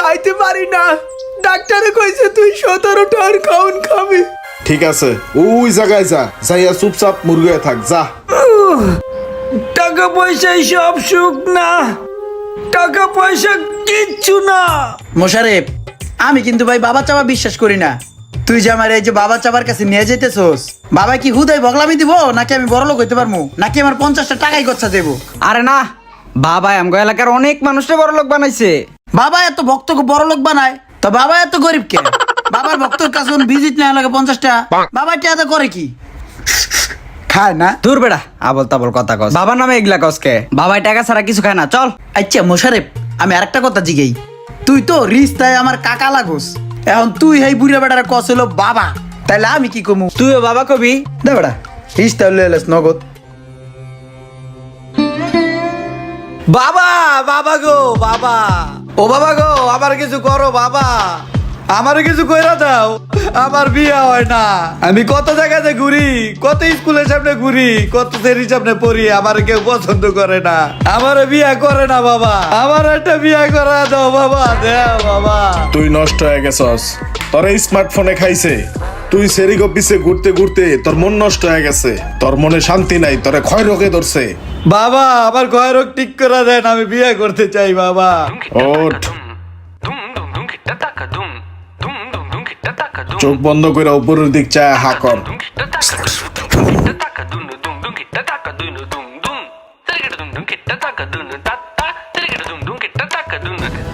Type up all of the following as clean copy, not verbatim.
খাইতে পারি না। ডাক্তারে কইছে তুই 17টার খাউন খাবি। ঠিক আছে, ওই জায়গায় যা, যাইয়া চুপচাপ মুরগে থাক, যা। টাকা পয়সাই সব সুখ না, টাকা পয়সা কিচ্ছু না। মোশারেফ, আমি কিন্তু ভাই বাবা চাবা বিশ্বাস করি না। তুই যে আমার এই যে বাবা চাবার কাছে নিয়ে যেতেছোস, বাবা কি হুদাই বগলামি দিব নাকি আমি বড় লোক হইতে পারবো, নাকি আমার 50টা টাকাই খরচা দেবো? আরে না বাবা, আমগো এলাকার অনেক মানুষকে বড় লোক বানাইছে। বাবা এত ভক্তকে বড় লোক বানায়, তো বাবা এত গরিব কে? বাবার ভক্তর কাছে ভিজিট নেওয়া লাগে 50টা, বাবা টিয়াতে করে কি? খায় না? দূর বেড়া, আবল তাবল কথা কস। বাবার নামে এগুলা কসকে? বাবাই টাকা ছাড়া কিছু খায় না, চল। আচ্ছা মোশারেফ, আমি আরেকটা কথা জিগাই, তুই তো রিস্তায় আমার কাকা লাগোস, এখন তুই এই বুড়া বেটার কস হলো বাবা, তাইলে আমি কি কমু? তুইও বাবা কবি? দে বেটা, রিস্তা হলে এলাস নগদ। বাবা, বাবা গো বাবা, ও বাবা গো, আমার কিছু করো বাবা, আমার কিছু কইরা দাও। আমার বিয়ে হয় না, আমি কত জায়গাতে ঘুরি, কত স্কুলের সামনে ঘুরি, কত সেরির সামনে পড়ি, আমার কেউ পছন্দ করে না, আমার বিয়ে করে না বাবা, আমার একটা বিয়ে করা দাও বাবা, দেও বাবা। তুই নষ্ট হয়ে গেছস, তোর এই স্মার্টফোনে খাইছে। তুই সেরিগ অফিসে ঘুরতে ঘুরতে তোর মন নষ্ট হয়ে গেছে, তোর মনে শান্তি নাই, তোরে ক্ষয় রোগে ধরছে। বাবা, আমার ক্ষয় রোগ ঠিক করে দেন, আমি বিয়ে করতে চাই বাবা। ওঠ, চোখ বন্ধ করে উপরের দিক চায় হা কর।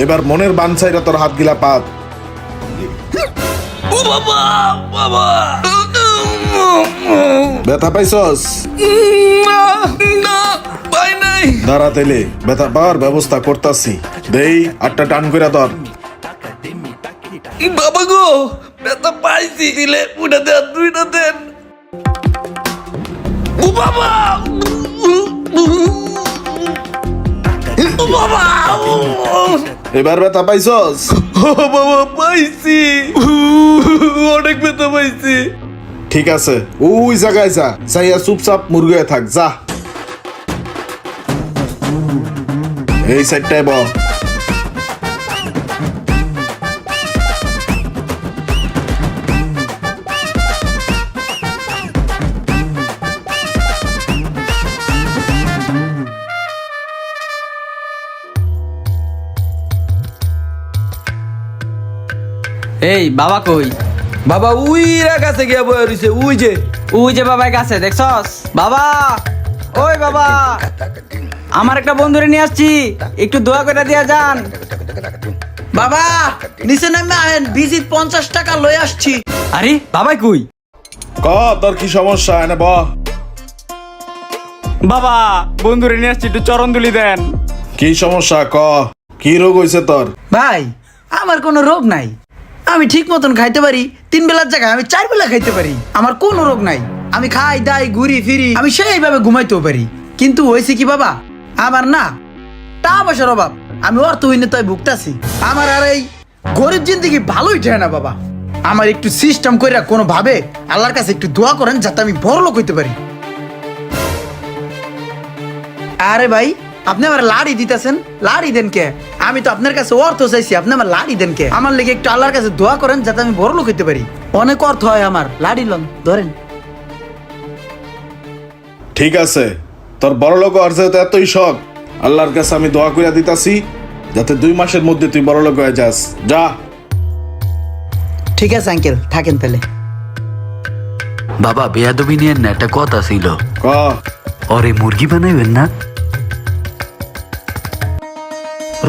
এবার মনের বানসাইরা তোর হাত গিলা পাত। ব্যথা পাইছস? দাঁড়া তেলে, ব্যথা পাওয়ার ব্যবস্থা করতাছি। দেই আটটা টান করে ধর। বাবা গো, ব্যথা পাইছি, দিলে উঠে দেন, দুইটা দেন। ও বাবা, ও বাবা, এবার ব্যথা পাইছস? ও বাবা পাইছি, অনেক ব্যথা পাইছি। ঠিক আছে, ওই জায়গায় যা, যাইয়া চুপচাপ মুরগে থাক, যা। এই সাইডটায় বল। এই বাবা কই? বাবা উইরা কাছে গিয়া বয়ে রইছে, ওই যে বাবা কাছে দেখছস? বাবা, ওই বাবা, আমার একটা বন্ধুরে নিয়ে আসছি, একটু দোয়া করে দিয়া যান। বাবা নিচে নামে আহেন, ভিজিট 50 টাকা লই আসছি। আরে বাবাই কই? ক তোর কি সমস্যা, এনে ব। বাবা, বন্ধুরে নিয়ে আসছি, একটু চরণ দুলি দেন। কি সমস্যা ক, কি রোগ হইছে তোর? ভাই আমার কোনো রোগ নাই, আমি ঠিক মতন খাইতে পারি, 3 বেলার জায়গায় আমি 4 বেলা খাইতে পারি, আমার কোনো রোগ নাই। আমি খাই দাই ঘুরি ফিরি, আমি সেইভাবে ঘুমাইতেও পারি। কিন্তু হয়েছে কি বাবা, আমার না টাকা পয়সার অভাব, আমি অর্থহীনতায় ভুগতাছি। আমার আর এই গরিব জিন্দেগি ভালোই যায় না বাবা। আমার একটু সিস্টেম কইরা কোনো ভাবে আল্লাহর কাছে একটু দোয়া করেন, যাতে আমি বড় লোক হইতে পারি। আরে ভাই, আপনি আমার লাড়ি দিতেছেন, লাড়ি দেন কে? আমি তো আপনার কাছে অর্থ চাইছি, আপনি আমার লাড়ি দেন কে? আমার লেগে একটু আল্লাহর কাছে দোয়া করেন, যাতে আমি বড় লোক হইতে পারি। অনেক অর্থ হয় আমার, লাড়ি লন, ধরেন। ঠিক আছে, তোর বড় লোক আর যেহেতু এতই শখ, আল্লাহর কাছে আমি দোয়া কইরা দিতাছি, যাতে 2 মাসের মধ্যে তুই বড় লোক হয়ে যাস, যা। ঠিক আছে আঙ্কেল, থাকেন তাহলে। বাবা বেয়াদবি নিয়ে না, একটা কথা ছিল। ক। ওরে মুরগি বানাইবেন না?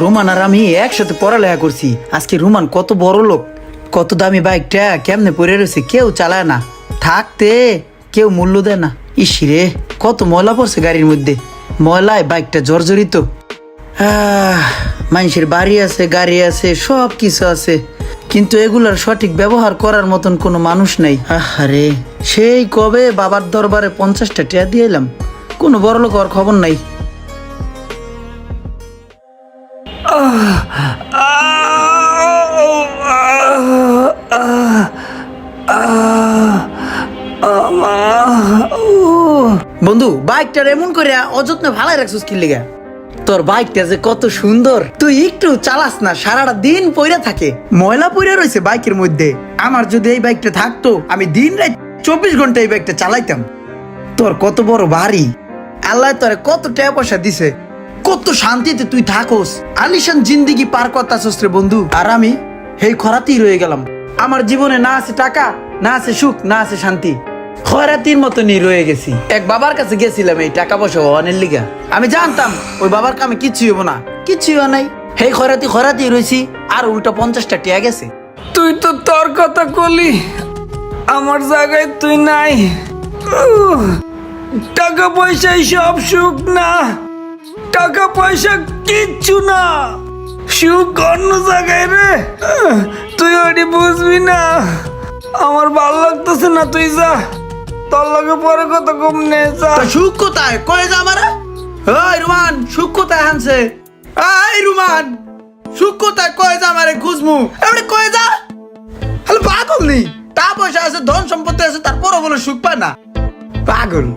রোমান আর আমি একসাথে পড়ালেখা করছি, আজকে রোমান কত বড় লোক, কত দামি বাইকটা কেমনে পড়ে রয়েছে, কেউ চালায় না, থাকতে কেউ মূল্য দেয় না। ইসিরে কত ময়লা পড়ছে গাড়ির মধ্যে, ময়লায় বাইকটা জর্জরিত। মানুষের বাড়ি আছে, গাড়ি আছে, সব কিছু আছে, কিন্তু এগুলার সঠিক ব্যবহার করার মতন কোনো মানুষ নাই। আরে সেই কবে বাবার দরবারে 50টা টাকা দিয়ে এলাম, কোনো বড় লোক হওয়ার খবর নাই। বন্ধু বাইকটার এমন করে অযত্নে ভালাই রাখছিস কি লিগা? তো তোর বাইকটা যে কত সুন্দর, তুই একটু চালাস না, সারাটা দিন পইরা থাকে, ময়লা পইরা রয়েছে বাইকের মধ্যে। আমার যদি এই বাইকটা থাকতো, আমি দিন রাত 24 ঘন্টা এই বাইকটা চালাইতাম। তোর কত বড় বাড়ি, আল্লাহ তোরে কত টাকা পয়সা দিছে, কত শান্তিতে তুই থাকোস, আলিশান জিন্দিগি পার করতাছস রে বন্ধু। আর আমি এই খরাতেই রয়ে গেলাম। আমার জীবনে না আছে টাকা, না আছে সুখ, না আছে শান্তি, খয়রাতির মতনই রয়ে গেছি। এক বাবার কাছে গেছিলাম এই টাকা পয়সা অনের লিগা। আমি জানতাম ওই বাবার কামে কিচ্ছুই হবো না, কিচ্ছুই হয় নাই। সেই খয়রাতি রয়েছি, আর উল্টা 50টা টিয়া গেছে। তুই তো তোর কথা কলি, আমার জায়গায় তুই নাই। টাকা পয়সাই সব সুখ না, টাকা পয়সা কিচ্ছু না, সুখ অন্য জায়গায় রে। তুই ওটি বুঝবি না, আমার ভালো লাগতেছে না, তুই যা, তোর লগে পরে কত কম নে যা। তা সুখ কোথায়, কয়ে যা আমারা। ওই রুমান, সুখ কোথায় হানছে? এই রুমান, সুখ কোথায়, কয়ে যা আমারে খুঁজমু, এবারে কয়ে যা। হ্যালো পাগল নি, টাকা পয়সা আছে, ধন সম্পত্তি আছে, তারপরও বলে সুখ পায় না, পাগল।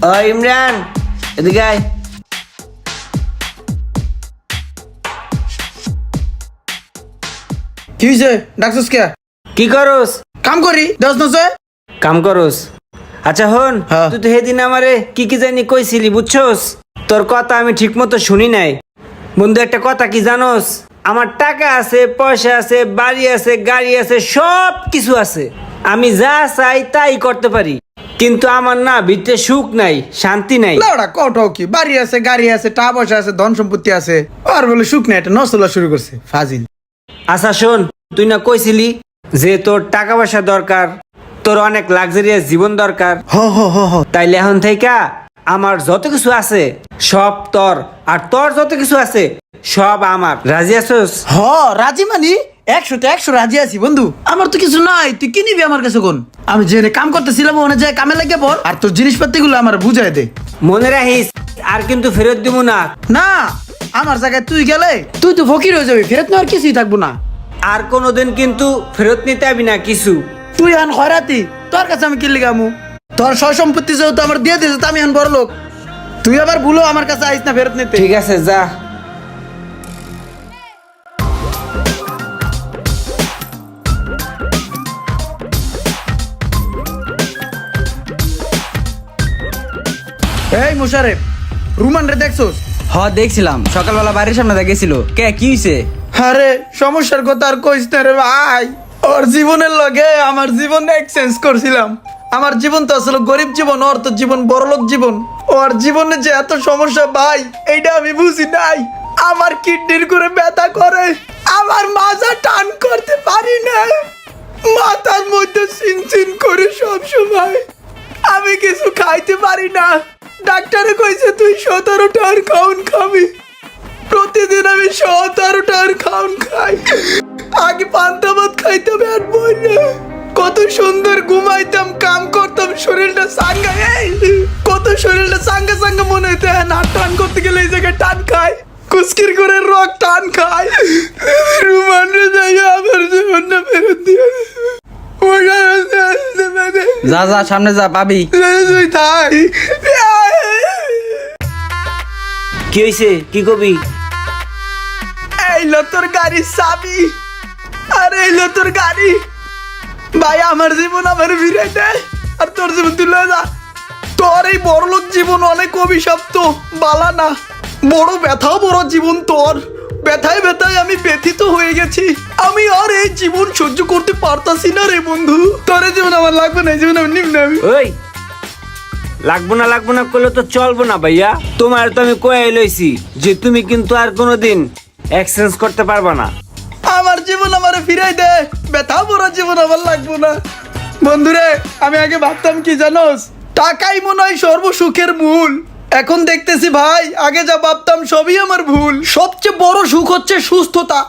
ও ইমরান, এদিকে আয়। কি হয়েছে, ডাকছিস কে? কি করস? কাম করি, দশ নছে। কাম করস? আচ্ছা হন, হ্যাঁ। তুই তো সেদিন আমারে কি কি জানি কইছিলি, বুঝছস? তোর কথা আমি ঠিক মতো শুনি নাই। বন্ধু, একটা কথা কি জানোস? আমার টাকা আছে, পয়সা আছে, বাড়ি আছে, গাড়ি আছে, সব কিছু আছে, আমি যা চাই তাই করতে পারি, কিন্তু আমার না ভিতরে সুখ নাই, শান্তি নাই। লাউড়া কটাও কি, বাড়ি আছে, গাড়ি আছে, টাকা পয়সা আছে, ধন সম্পত্তি আছে, আর বলে সুখ নেই, এটা নচলা শুরু করছে ফাজিল। আচ্ছা শোন, তুই না কইছিলি যে তোর টাকা পয়সা দরকার, তোর অনেক লাক্সারিয়াস জীবন দরকার। হ হ হ হ। তাইলে এখন থেকে আমার যত কিছু আছে সব তোর, আর তোর যত কিছু আছে সব আমার। রাজি আছোস? হ রাজি মানি 100তে 100 রাজি আছি বন্ধু। আমার তো কিছু নাই, তুই কি নিবি আমার কাছে কোন? আমি যেখানে কাম করতেছিলাম ওখানে যাই কামে লাগে পর, আর তোর জিনিসপাতি গুলো আমার বুঝাই দে। মনে রাখিস, আর কিন্তু ফেরত দিব না। না, আমার জায়গায় তুই গেলে তুই তো ফকির হয়ে যাবি, ফেরত নেওয়ার কিছুই থাকবো না। আর কোনোদিন কিন্তু ফেরত নিতে হবি না কিছু। তুই এখন খয়রাতি, তোর কাছে আমি কি লিগামু? তোর সয় সম্পত্তি যেহেতু আমার দিয়ে দিয়েছে, তো আমি এখন বড় লোক, তুই আবার ভুলো আমার কাছে আইস না ফেরত নিতে। ঠিক আছে, যা। এই মুশারেফ, রুমান রে দেখছোস? হ দেখছিলাম, সকালবেলা বাড়ির সামনে দেখেছিল। কে কি হইছে? আরে সমস্যার কথা আর কইস না রে ভাই, ওর জীবনের লগে আমার জীবন এক্সচেঞ্জ করছিলাম। আমার জীবন তো আসলে গরিব জীবন, ওর তো জীবন বড়লোক জীবন। ওর জীবনে যে এত সমস্যা ভাই, এইটা আমি বুঝি নাই। আমার কিডনির করে ব্যথা করে, আমার মাজা টান করতে পারি না, মাথার মধ্যে চিনচিন করে সব সময়, আমি কিছু খাইতে পারি না। ডাক্তারে কইছে তুই 17টার খাউন খাবি। প্রতিদিন আমি 17টার খাউন খাই। আগে পান্তা ভাত খাইতাম আর বই না, কত সুন্দর ঘুমাইতাম, কাম করতাম, শরীরটা সাঙ্গা, কত শরীরটা সাঙ্গা সাঙ্গা মনে হইতে। না টান করতে গেলে এই জায়গায় টান খায়, কুস্কির করে রক টান খায়। রুমান রে যাই আমার জীবনটা ফেরত দিয়ে যা যা সামনে যা, পাবি। তুই থাক। কি হইছে, কি কবি? এইলো তোর গাড়ির চাবি, আর এইলো তোর গাড়ি। ভাই আমার জীবন আমার ফিরে দে, আর তোর জীবন তুই লয়ে যা। তোর এই বড়লোক জীবন অনেক অভিশপ্ত, বালা না, বড় ব্যথাও বড় জীবন তোর। ব্যথায় ব্যথায় আমি ব্যথিত হয়ে গেছি, আমি আর এই জীবন সহ্য করতে পারতাছি না রে বন্ধু। তোর এই জীবন আমার লাগবে না, এই জীবন আমি নিব না। আমি ওই লাগবো না করলে তো চলবো না ভাইয়া। তোমার তো আমি কয়ে লইছি যে তুমি কিন্তু আর কোনোদিন এক্সচেঞ্জ করতে পারবা না। আমার জীবন আমার ফিরাই দে, ব্যথা বড় জীবন আমার লাগবো না। বন্ধুরে, আমি আগে ভাবতাম কি জানোস, টাকাই মনে হয় সর্বসুখের মূল। এখন দেখতেছি ভাই, আগে যা ভাবতাম সবই আমার ভুল। সবচেয়ে বড় সুখ হচ্ছে সুস্থতা।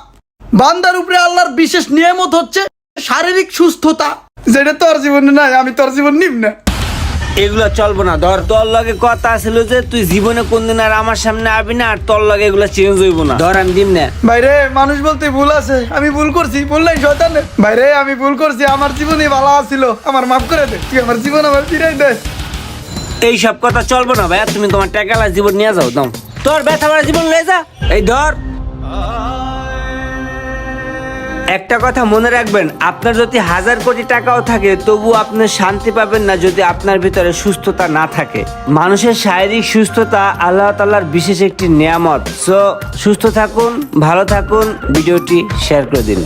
বান্দার উপরে আল্লাহর বিশেষ নিয়ামত হচ্ছে শারীরিক সুস্থতা, যেটা তোর জীবনে নাই, আমি তোর জীবন নিব না। এগুলো চলবো না। ধর তোর লগে কথা ছিল যে তুই জীবনে কোনদিন আর আমার সামনে আবি না, আর তোর লগে এগুলো চেঞ্জ হইব না। ধর আমি দিম না। ভাইরে মানুষ বলতে ভুল আছে, আমি ভুল করছি, বললাই শয়তান। ভাইরে আমি ভুল করছি, আমার জীবনই ভালো ছিল, আমার মাফ করে দে, তুই আমার জীবন আমার ফিরাই দে। এই সব কথা চলবো না ভাইয়া, তুমি তোমার টাকালা জীবন নিয়ে যাও। দাও তোর ব্যথা ভরা জীবন লয়ে যা। এই ধর, একটা কথা মনে রাখবেন, আপনার যদি 1000 কোটি টাকাও থাকে তবু আপনি শান্তি পাবেন না যদি আপনার ভিতরে সুস্থতা না থাকে। মানুষের শারীরিক সুস্থতা আল্লাহ তাআলার বিশেষ একটি নিয়ামত। সো সুস্থ থাকুন, ভালো থাকুন, ভিডিওটি শেয়ার করে দিন।